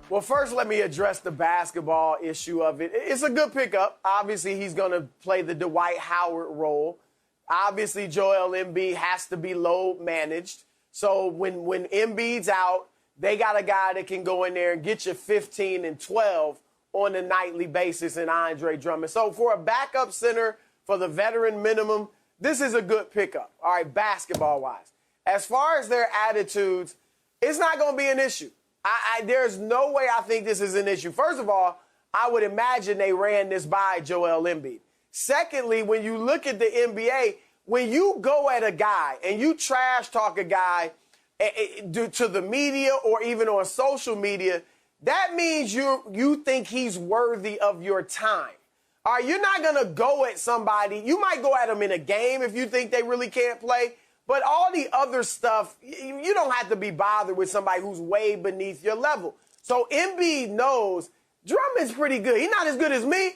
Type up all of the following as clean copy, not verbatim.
Well, first, let me address the basketball issue of it. It's a good pickup. Obviously, he's going to play the Dwight Howard role. Obviously, Joel Embiid has to be load managed. So when Embiid's out, they got a guy that can go in there and get you 15 and 12 on a nightly basis in Andre Drummond. So for a backup center for the veteran minimum, this is a good pickup, all right, basketball-wise. As far as their attitudes, it's not going to be an issue. There's no way I think this is an issue. First of all, I would imagine they ran this by Joel Embiid. Secondly, when you look at the NBA, when you go at a guy and you trash talk a guy to the media or even on social media, that means you think he's worthy of your time. All right, you're not going to go at somebody. You might go at them in a game if you think they really can't play. But all the other stuff, you don't have to be bothered with somebody who's way beneath your level. So Embiid knows Drummond's pretty good. He's not as good as me,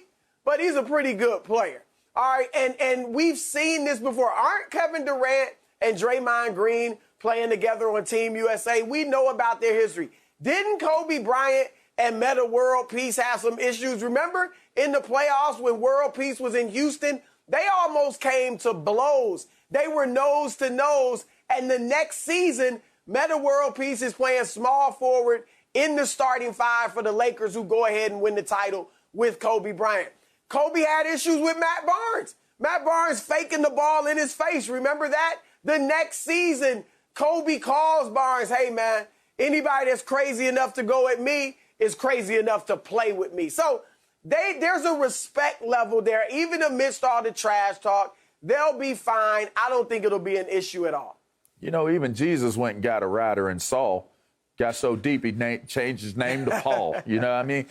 but he's a pretty good player. All right, and we've seen this before. Aren't Kevin Durant and Draymond Green playing together on Team USA? We know about their history. Didn't Kobe Bryant and Meta World Peace have some issues? Remember in the playoffs when World Peace was in Houston? They almost came to blows. They were nose to nose. And the next season, Meta World Peace is playing small forward in the starting five for the Lakers, who go ahead and win the title with Kobe Bryant. Kobe had issues with Matt Barnes. Matt Barnes faking the ball in his face. Remember that? The next season, Kobe calls Barnes, hey, man, anybody that's crazy enough to go at me is crazy enough to play with me. So there's a respect level there. Even amidst all the trash talk, they'll be fine. I don't think it'll be an issue at all. You know, even Jesus went and got a rider in Saul. Got so deep he changed his name to Paul. You know what I mean?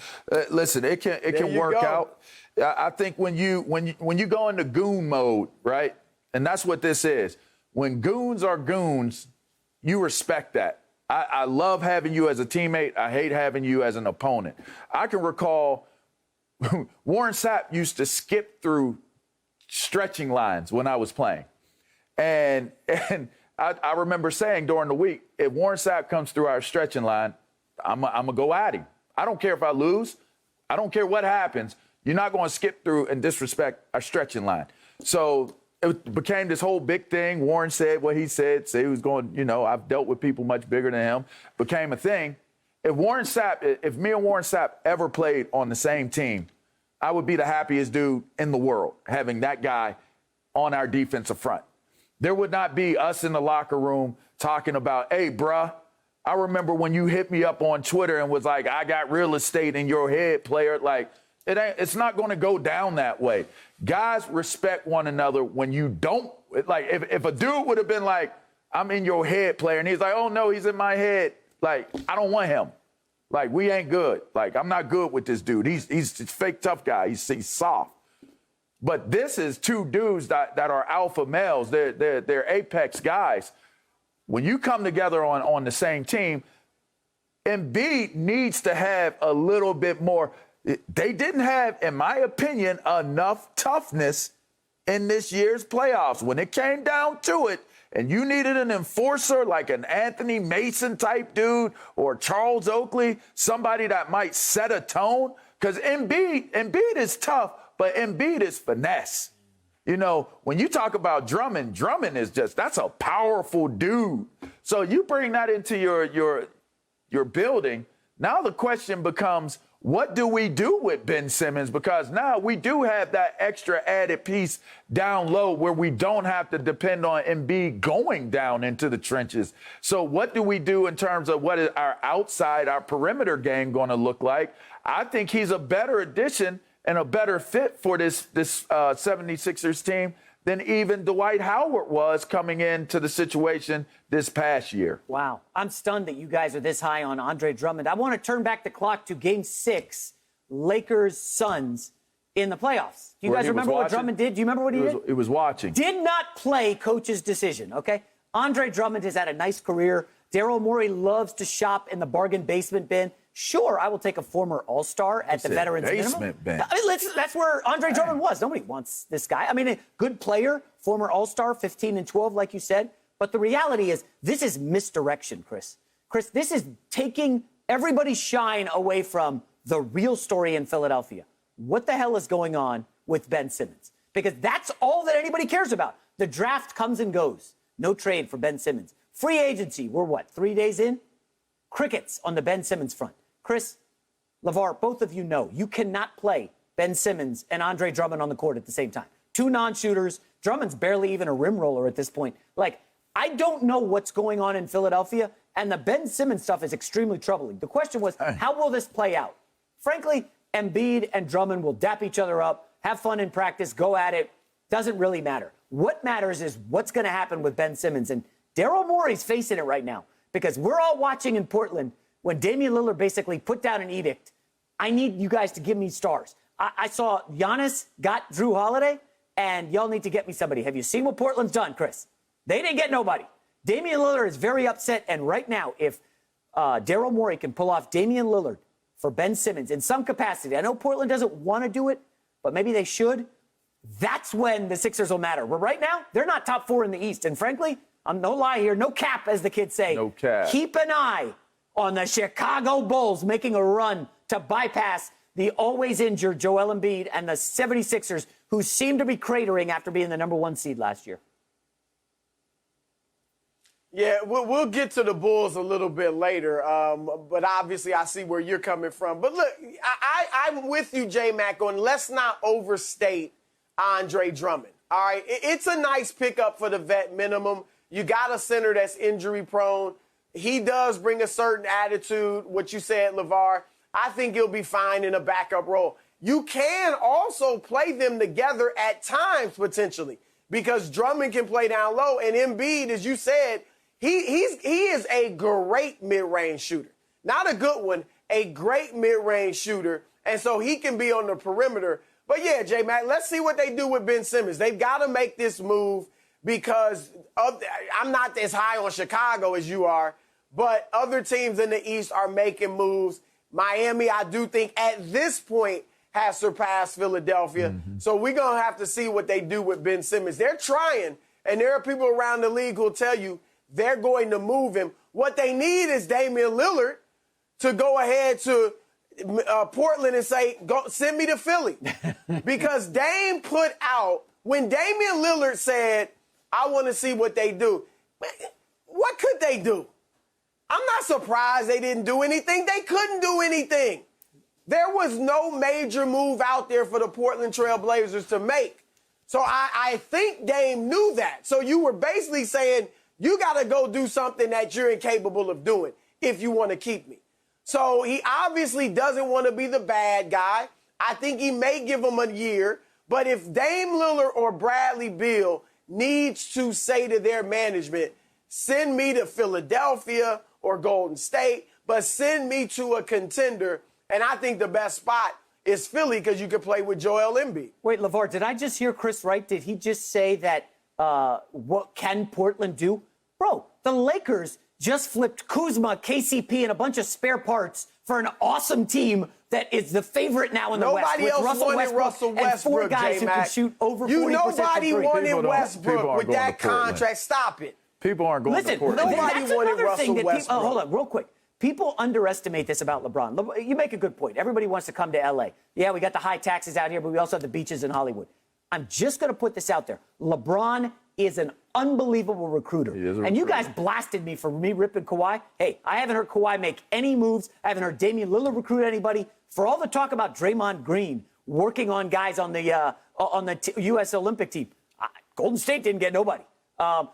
Listen, it can work out. I think when you go into goon mode, right? And that's what this is. When goons are goons, you respect that. I love having you as a teammate. I hate having you as an opponent. I can recall Warren Sapp used to skip through stretching lines when I was playing. And I remember saying during the week, if Warren Sapp comes through our stretching line, I'm going to go at him. I don't care if I lose. I don't care what happens. You're not going to skip through and disrespect our stretching line. So it became this whole big thing. Warren said what he said. Say he was going, you know, I've dealt with people much bigger than him. Became a thing. If me and Warren Sapp ever played on the same team, I would be the happiest dude in the world having that guy on our defensive front. There would not be us in the locker room talking about, hey, bruh, I remember when you hit me up on Twitter and was like, I got real estate in your head, player. Like, it's not going to go down that way. Guys respect one another when you don't. Like, if a dude would have been like, I'm in your head, player, and he's like, oh, no, he's in my head. Like, I don't want him. Like, we ain't good. Like, I'm not good with this dude. He's a fake tough guy. He's soft. But this is two dudes that are alpha males. They're apex guys. When you come together on the same team, Embiid needs to have a little bit more. They didn't have, in my opinion, enough toughness in this year's playoffs. When it came down to it, and you needed an enforcer like an Anthony Mason type dude or Charles Oakley, somebody that might set a tone, because Embiid is tough, but Embiid is finesse. You know, when you talk about Drummond is that's a powerful dude. So you bring that into your building. Now the question becomes, what do we do with Ben Simmons? Because now we do have that extra added piece down low where we don't have to depend on Embiid going down into the trenches. So what do we do in terms of what is our perimeter game going to look like? I think he's a better addition and a better fit for this 76ers team than even Dwight Howard was coming into the situation this past year. Wow. I'm stunned that you guys are this high on Andre Drummond. I want to turn back the clock to Game 6, Lakers-Suns in the playoffs. Do you guys remember what Drummond did? Do you remember what he did? He was watching. Did not play coach's decision, okay? Andre Drummond has had a nice career. Daryl Morey loves to shop in the bargain basement bin. Sure, I will take a former All-Star at the veterans minimum. Bin. I mean, that's where Andre Drummond was. Nobody wants this guy. I mean, a good player, former All-Star, 15 and 12, like you said. But the reality is, this is misdirection, Chris. Chris, this is taking everybody's shying away from the real story in Philadelphia. What the hell is going on with Ben Simmons? Because that's all that anybody cares about. The draft comes and goes. No trade for Ben Simmons. Free agency, we're what, 3 days in? Crickets on the Ben Simmons front. Chris, LaVar, both of you know you cannot play Ben Simmons and Andre Drummond on the court at the same time. Two non-shooters. Drummond's barely even a rim roller at this point. Like, I don't know what's going on in Philadelphia, and the Ben Simmons stuff is extremely troubling. The question was, how will this play out? Frankly, Embiid and Drummond will dap each other up, have fun in practice, go at it. Doesn't really matter. What matters is what's going to happen with Ben Simmons. And Daryl Morey's facing it right now because we're all watching in Portland when Damian Lillard basically put down an edict. I need you guys to give me stars. I saw Giannis got Drew Holiday, and y'all need to get me somebody. Have you seen what Portland's done, Chris? They didn't get nobody. Damian Lillard is very upset, and right now, if Daryl Morey can pull off Damian Lillard for Ben Simmons in some capacity, I know Portland doesn't want to do it, but maybe they should. That's when the Sixers will matter. But right now, they're not top 4 in the East. And frankly, I'm no lie here, no cap, as the kids say. No cap. Keep an eye on the Chicago Bulls making a run to bypass the always injured Joel Embiid and the 76ers, who seem to be cratering after being the #1 seed last year. Yeah, we'll get to the Bulls a little bit later, but obviously I see where you're coming from. But look, I'm with you, J-Mac, on let's not overstate Andre Drummond. All right, it's a nice pickup for the vet minimum. You got a center that's injury prone. He does bring a certain attitude, what you said, LaVar. I think he'll be fine in a backup role. You can also play them together at times, potentially, because Drummond can play down low. And Embiid, as you said, he is a great mid-range shooter. Not a good one, a great mid-range shooter. And so he can be on the perimeter. But yeah, J-Mac, let's see what they do with Ben Simmons. They've got to make this move because I'm not as high on Chicago as you are, but other teams in the East are making moves. Miami, I do think at this point, has surpassed Philadelphia. Mm-hmm. So we're going to have to see what they do with Ben Simmons. They're trying, and there are people around the league who'll tell you they're going to move him. What they need is Damian Lillard to go ahead to Portland and say, "Go send me to Philly." Because Dame put out, when Damian Lillard said, "I want to see what they do," what could they do? I'm not surprised they didn't do anything. They couldn't do anything. There was no major move out there for the Portland Trail Blazers to make. So I think Dame knew that. So you were basically saying, you got to go do something that you're incapable of doing if you want to keep me. So he obviously doesn't want to be the bad guy. I think he may give him a year. But if Dame Lillard or Bradley Beal needs to say to their management, send me to Philadelphia or Golden State, but send me to a contender, and I think the best spot is Philly because you can play with Joel Embiid. Wait, LaVar, did I just hear Chris right? Did he just say that what can Portland do? Bro, the Lakers just flipped Kuzma, KCP, and a bunch of spare parts for an awesome team that is the favorite now in the West. Nobody else wanted Russell Westbrook, and 4 guys who can shoot over 40% Nobody wanted Westbrook with that contract. Stop it. People aren't going to Portland. Nobody wanted Russell Westbrook. Hold on, real quick. People underestimate this about LeBron. You make a good point. Everybody wants to come to L.A. Yeah, we got the high taxes out here, but we also have the beaches in Hollywood. I'm just going to put this out there. LeBron is an unbelievable recruiter. And you guys blasted me for me ripping Kawhi. Hey, I haven't heard Kawhi make any moves. I haven't heard Damian Lillard recruit anybody. For all the talk about Draymond Green working on guys on the U.S. Olympic team, Golden State didn't get nobody.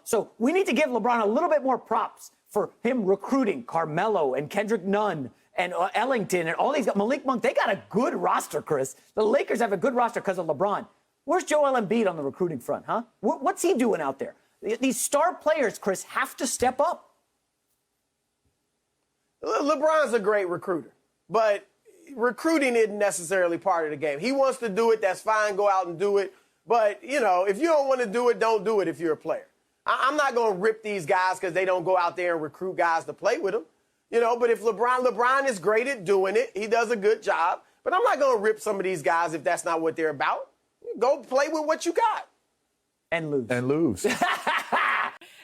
So we need to give LeBron a little bit more props for him recruiting Carmelo and Kendrick Nunn and Ellington and all these guys. Malik Monk, they got a good roster, Chris. The Lakers have a good roster because of LeBron. Where's Joel Embiid on the recruiting front, huh? What's he doing out there? These star players, Chris, have to step up. LeBron's a great recruiter, but recruiting isn't necessarily part of the game. He wants to do it, that's fine, go out and do it. But, you know, if you don't want to do it, don't do it if you're a player. I'm not going to rip these guys because they don't go out there and recruit guys to play with them. You know, but if LeBron is great at doing it. He does a good job. But I'm not going to rip some of these guys if that's not what they're about. Go play with what you got. And lose. And lose.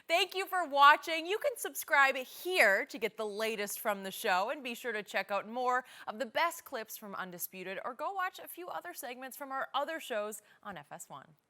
Thank you for watching. You can subscribe here to get the latest from the show, and be sure to check out more of the best clips from Undisputed, or go watch a few other segments from our other shows on FS1.